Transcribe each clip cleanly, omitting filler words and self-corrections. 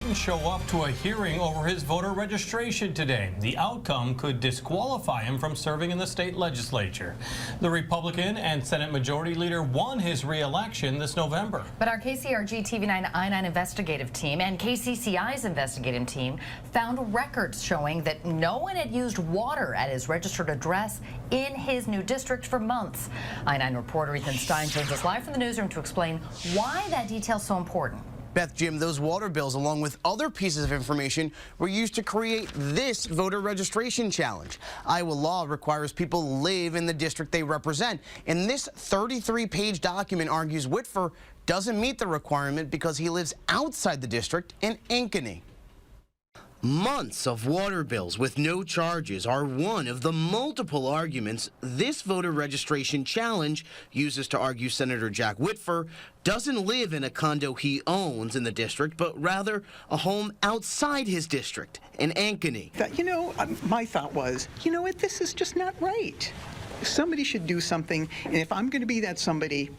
didn't show up to a hearing over his voter registration today. The outcome could disqualify him from serving in the state legislature. The Republican and Senate Majority Leader won his re-election this November. But our KCRG TV9 I-9 investigative team and KCCI's investigative team found records showing that no one had used water at his registered address in his new district for months. I-9 reporter Ethan Stein joins us live from the newsroom to explain why that detail is so important. Beth, Jim, those water bills, along with other pieces of information, were used to create this voter registration challenge. Iowa law requires people live in the district they represent, and this 33-page document argues Whitfer doesn't meet the requirement because he lives outside the district in Ankeny. Months of water bills with no charges are one of the multiple arguments this voter registration challenge uses to argue Senator Jack Whitfer doesn't live in a condo he owns in the district, but rather a home outside his district in Ankeny. My thought was, you know what, this is just not right. Somebody should do something, and if I'm going to be that somebody,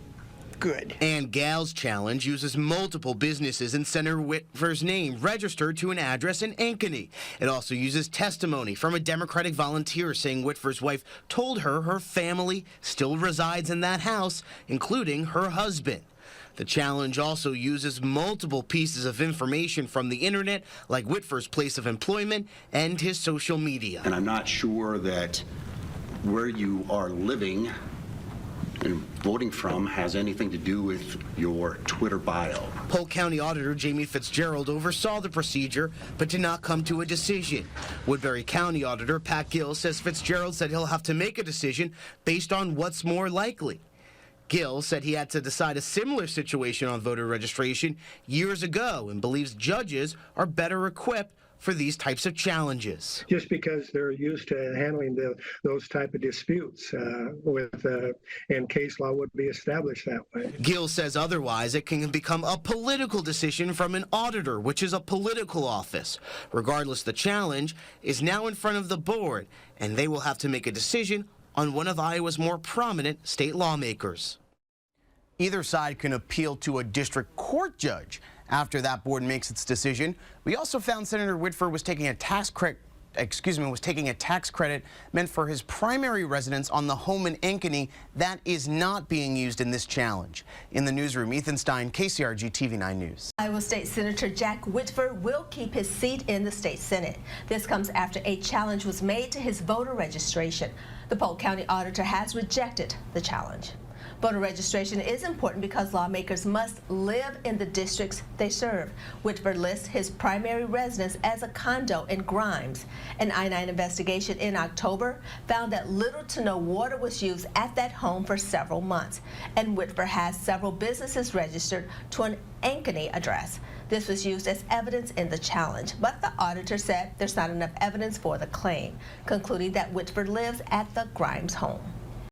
good. And Gal's challenge uses multiple businesses in Senator Whitfer's name registered to an address in Ankeny. It also uses testimony from a Democratic volunteer saying Whitfer's wife told her her family still resides in that house, including her husband. The challenge also uses multiple pieces of information from the internet, like Whitfer's place of employment and his social media. And I'm not sure that where you are living and voting from has anything to do with your Twitter bio. Polk County Auditor Jamie Fitzgerald oversaw the procedure, but did not come to a decision. Woodbury County Auditor Pat Gill says Fitzgerald said he'll have to make a decision based on what's more likely. Gill said he had to decide a similar situation on voter registration years ago and believes judges are better equipped for these types of challenges. Just because they're used to handling those type of disputes and case law would be established that way. Gill says otherwise it can become a political decision from an auditor, which is a political office. Regardless, the challenge is now in front of the board, and they will have to make a decision on one of Iowa's more prominent state lawmakers. Either side can appeal to a district court judge after that board makes its decision. We also found Senator Whitfer was taking a tax credit meant for his primary residence on the home in Ankeny that is not being used in this challenge. In the newsroom, Ethan Stein, KCRG TV9 News. Iowa State Senator Jack Whitfer will keep his seat in the state Senate. This comes after a challenge was made to his voter registration. The Polk County Auditor has rejected the challenge. Voter registration is important because lawmakers must live in the districts they serve. Whitfer lists his primary residence as a condo in Grimes. An I-9 investigation in October found that little to no water was used at that home for several months. And Whitfer has several businesses registered to an Ankeny address. This was used as evidence in the challenge, but the auditor said there's not enough evidence for the claim, concluding that Whitfer lives at the Grimes home.